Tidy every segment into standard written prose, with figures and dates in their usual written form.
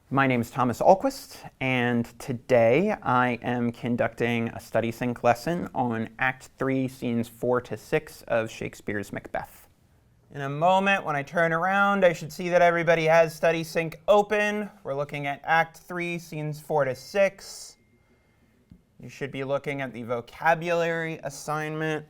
My name is Thomas Ahlquist, and today I am conducting a StudySync lesson on Act 3, Scenes 4 to 6 of Shakespeare's Macbeth. In a moment, when I turn around, I should see that everybody has StudySync open. We're looking at Act 3, Scenes 4 to 6. You should be looking at the vocabulary assignment.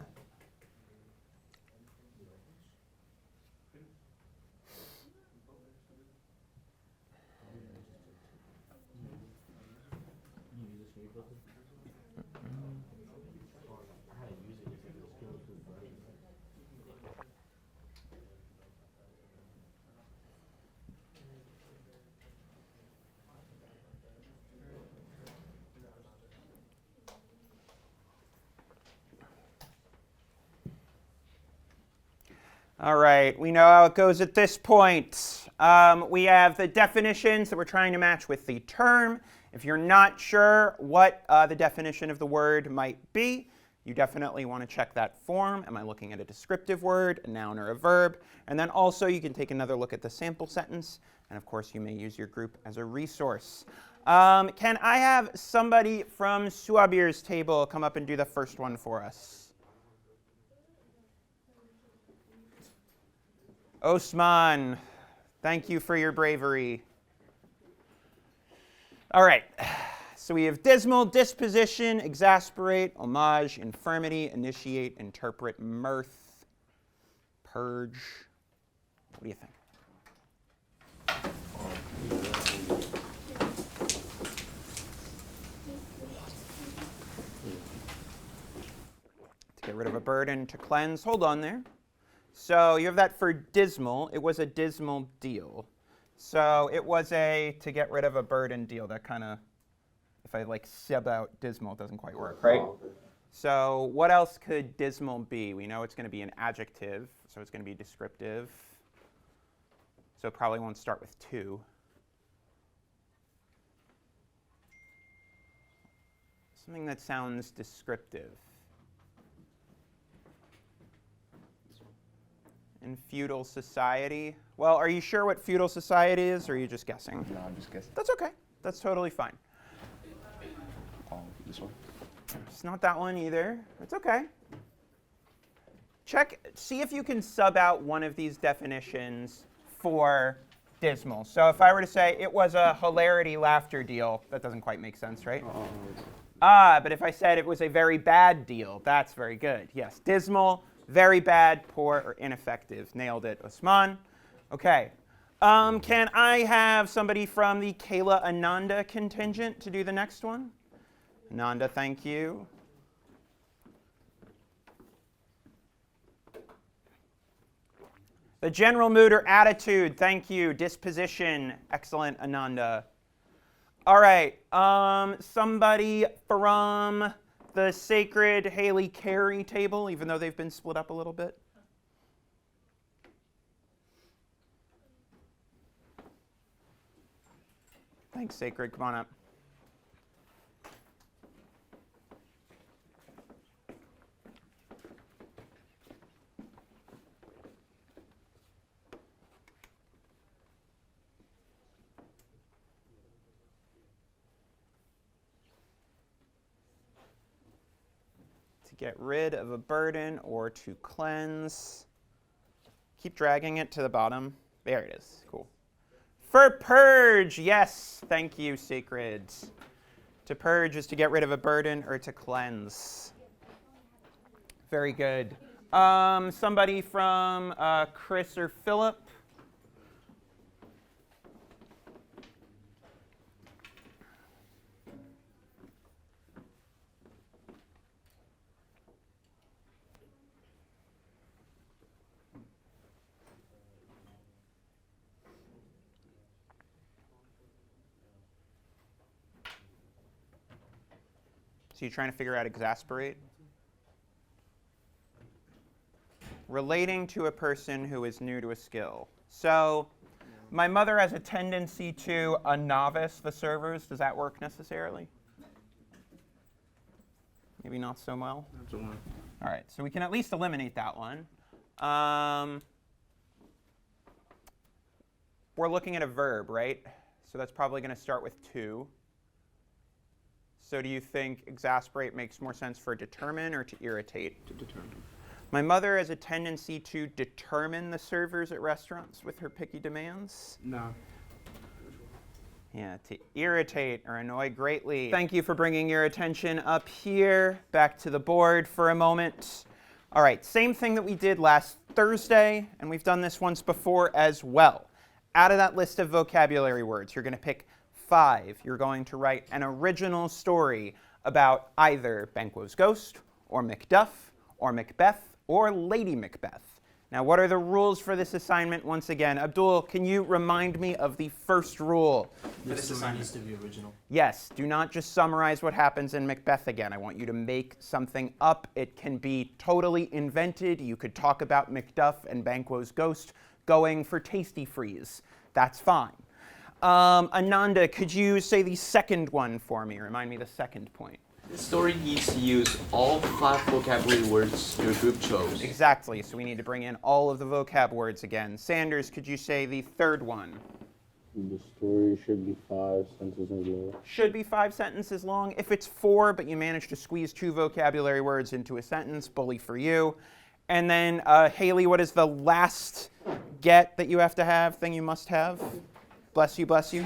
All right, we know how it goes at this point. We have the definitions that we're trying to match with the term. If you're not sure what the definition of the word might be, you definitely want to check that form. Am I looking at a descriptive word, a noun, or a verb? And then also you can take another look at the sample sentence. And of course, you may use your group as a resource. Can I have somebody from Suabir's table come up and do the first one for us? Osman, thank you for your bravery. All right, so we have dismal, disposition, exasperate, homage, infirmity, initiate, interpret, mirth, purge. What do you think? To get rid of a burden, to cleanse. Hold on there. So you have that for dismal. It was a dismal deal. So it was to get rid of a burden deal. That kind of, if I sub out dismal, it doesn't quite work, right? So what else could dismal be? We know it's going to be an adjective, so it's going to be descriptive. So it probably won't start with to. Something that sounds descriptive. In feudal society. Well, are you sure what feudal society is, or are you just guessing? No, I'm just guessing. That's okay. That's totally fine. This one? It's not that one either. It's okay. See if you can sub out one of these definitions for dismal. So if I were to say it was a hilarity laughter deal, that doesn't quite make sense, right? But if I said it was a very bad deal, that's very good. Yes, dismal, very bad, poor, or ineffective. Nailed it, Osman. Okay. Can I have somebody from the Kayla Ananda contingent to do the next one? Ananda, thank you. The general mood or attitude, thank you. Disposition, excellent, Ananda. All right, somebody from the Sacred Haley Carey table, even though they've been split up a little bit. Thanks, Sacred. Come on up. Get rid of a burden or to cleanse. Keep dragging it to the bottom. There it is. Cool. For purge, yes. Thank you, Sacred. To purge is to get rid of a burden or to cleanse. Very good. Somebody from Chris or Philip. So you're trying to figure out exasperate? Relating to a person who is new to a skill. So my mother has a tendency to a novice the servers. Does that work necessarily? Maybe not so well? That's the one. All right, so we can at least eliminate that one. We're looking at a verb, right? So that's probably going to start with 2. So do you think exasperate makes more sense for determine or to irritate? To determine. My mother has a tendency to determine the servers at restaurants with her picky demands. No. Yeah, to irritate or annoy greatly. Thank you for bringing your attention up here. Back to the board for a moment. All right, same thing that we did last Thursday, and we've done this once before as well. Out of that list of vocabulary words, you're going to pick 5. You're going to write an original story about either Banquo's ghost, or Macduff, or Macbeth, or Lady Macbeth. Now, what are the rules for this assignment once again? Abdul, can you remind me of the first rule for this assignment? Needs to be original. Yes, do not just summarize what happens in Macbeth again. I want you to make something up. It can be totally invented. You could talk about Macduff and Banquo's ghost going for tasty freeze. That's fine. Ananda, could you say the second one for me? Remind me the second point. This story needs to use all 5 vocabulary words your group chose. Exactly, so we need to bring in all of the vocab words again. Sanders, could you say the third one? The story should be 5 sentences long. Should be 5 sentences long. If it's 4, but you manage to squeeze 2 vocabulary words into a sentence, bully for you. And then, Haley, what is the last get that you have to have, thing you must have? Bless you, bless you.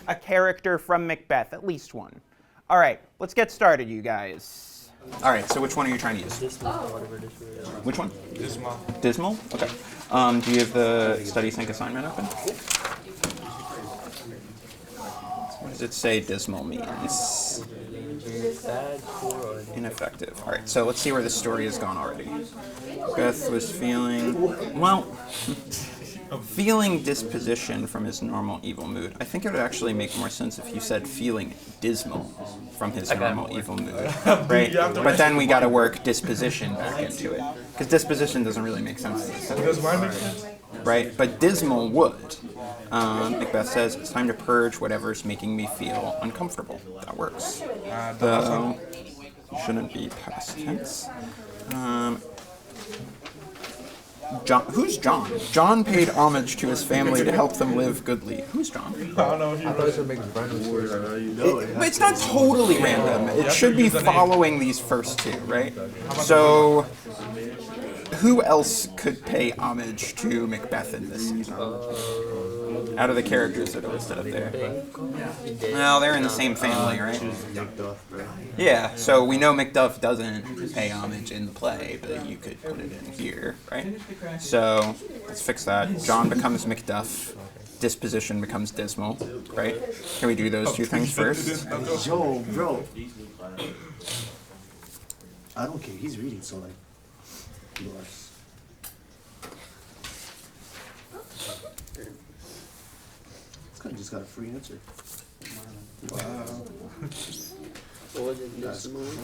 A character from Macbeth, at least one. All right, let's get started, you guys. All right, so which one are you trying to use? Which one? Dismal. Dismal? Okay. Do you have the StudySync assignment open? What does it say dismal means? Ineffective. All right, so let's see where the story has gone already. Beth was feeling disposition from his normal evil mood. I think it would actually make more sense if you said feeling dismal from his normal evil mood, right? But then we got to work disposition back into it, because disposition doesn't really make sense in this sentence. Does mine make sense? Right? But dismal would. Macbeth says, it's time to purge whatever's making me feel uncomfortable. That works. Though, shouldn't be past tense. John, who's John? John paid homage to his family to help them live goodly. Who's John? I don't know. I thought it makes random stories. It's not totally random. It should be following these first 2, right? So, who else could pay homage to Macbeth in this season? Out of the characters that are listed up there. Well, they're in the same family, right? Yeah, so we know Macduff doesn't pay homage in the play, but you could put it in here, right? So, let's fix that. John becomes Macduff. Disposition becomes dismal, right? Can we do those 2 things first? Yo, bro. I don't care. He's reading, so like, yours. This guy just got a free answer. Wow. That's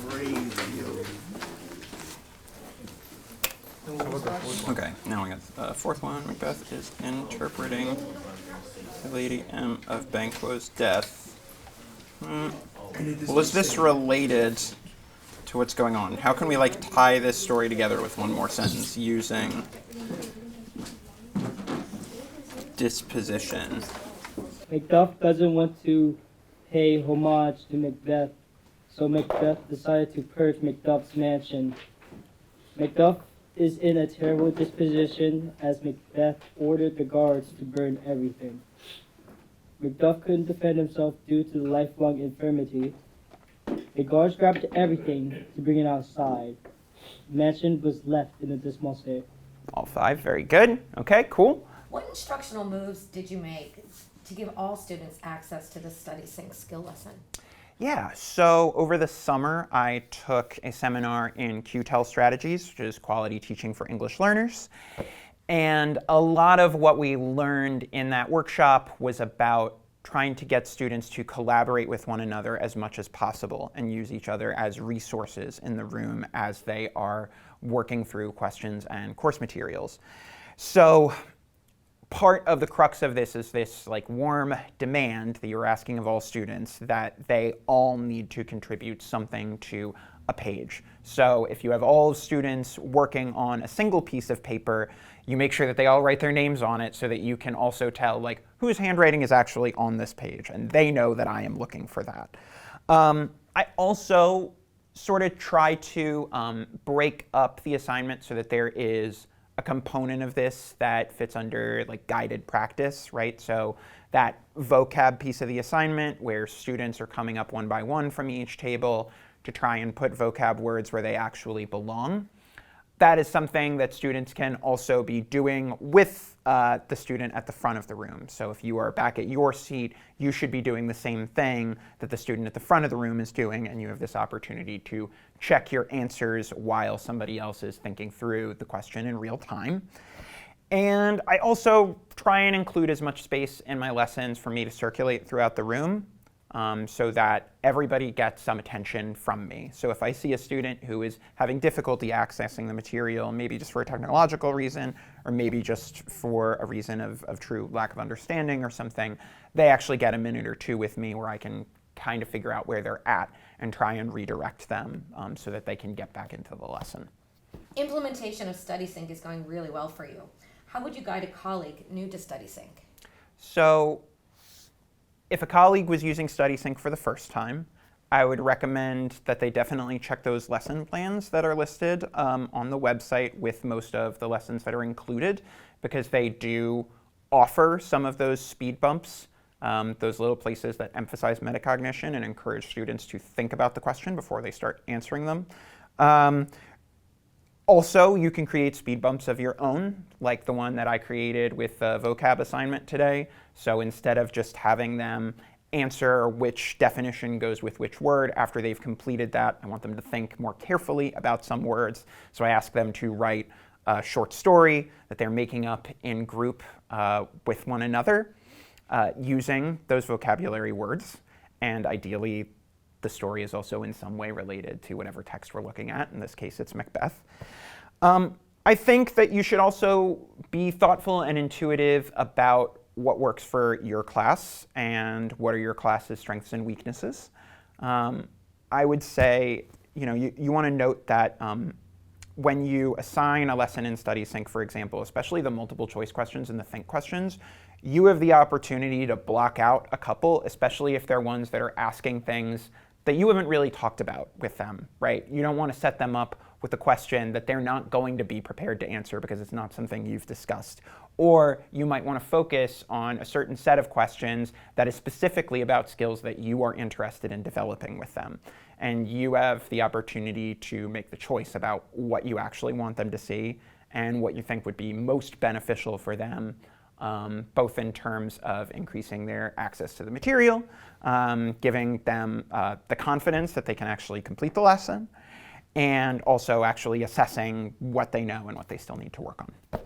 crazy, yo. Okay, now we got the 4th one. Macbeth is interpreting the Lady M of Banquo's death. Well, is this related to what's going on? How can we tie this story together with one more sentence using disposition? Macduff doesn't want to pay homage to Macbeth, so Macbeth decided to purge Macduff's mansion. Macduff is in a terrible disposition as Macbeth ordered the guards to burn everything. Macduff couldn't defend himself due to the lifelong infirmity. The guards grabbed everything to bring it outside. The mansion was left in a dismal state. All 5, very good. Okay, cool. What instructional moves did you make to give all students access to the StudySync skill lesson? Yeah, so over the summer, I took a seminar in QTEL strategies, which is quality teaching for English learners. And a lot of what we learned in that workshop was about trying to get students to collaborate with one another as much as possible and use each other as resources in the room as they are working through questions and course materials. So part of the crux of this is this warm demand that you're asking of all students that they all need to contribute something to a page. So if you have all students working on a single piece of paper, You make sure that they all write their names on it so that you can also tell like whose handwriting is actually on this page, and they know that I am looking for that. I also sort of try to break up the assignment so that there is a component of this that fits under like guided practice, right? So that vocab piece of the assignment where students are coming up one by one from each table to try and put vocab words where they actually belong. That is something that students can also be doing with the student at the front of the room. So if you are back at your seat, you should be doing the same thing that the student at the front of the room is doing, and you have this opportunity to check your answers while somebody else is thinking through the question in real time. And I also try and include as much space in my lessons for me to circulate throughout the room. So that everybody gets some attention from me. So if I see a student who is having difficulty accessing the material, maybe just for a technological reason, or maybe just for a reason of true lack of understanding or something, they actually get a minute or two with me where I can kind of figure out where they're at and try and redirect them so that they can get back into the lesson. Implementation of StudySync is going really well for you. How would you guide a colleague new to StudySync? So if a colleague was using StudySync for the first time, I would recommend that they definitely check those lesson plans that are listed on the website with most of the lessons that are included, because they do offer some of those speed bumps, those little places that emphasize metacognition and encourage students to think about the question before they start answering them. Also, you can create speed bumps of your own, like the one that I created with the vocab assignment today. So instead of just having them answer which definition goes with which word after they've completed that, I want them to think more carefully about some words. So I ask them to write a short story that they're making up in group with one another using those vocabulary words. And ideally, the story is also in some way related to whatever text we're looking at. In this case, it's Macbeth. I think that you should also be thoughtful and intuitive about what works for your class and what are your class's strengths and weaknesses. I would say, you want to note that when you assign a lesson in StudySync, for example, especially the multiple choice questions and the think questions, you have the opportunity to block out a couple, especially if they're ones that are asking things that you haven't really talked about with them, right? You don't want to set them up with a question that they're not going to be prepared to answer because it's not something you've discussed. Or you might want to focus on a certain set of questions that is specifically about skills that you are interested in developing with them. And you have the opportunity to make the choice about what you actually want them to see and what you think would be most beneficial for them, both in terms of increasing their access to the material, giving them the confidence that they can actually complete the lesson, and also actually assessing what they know and what they still need to work on.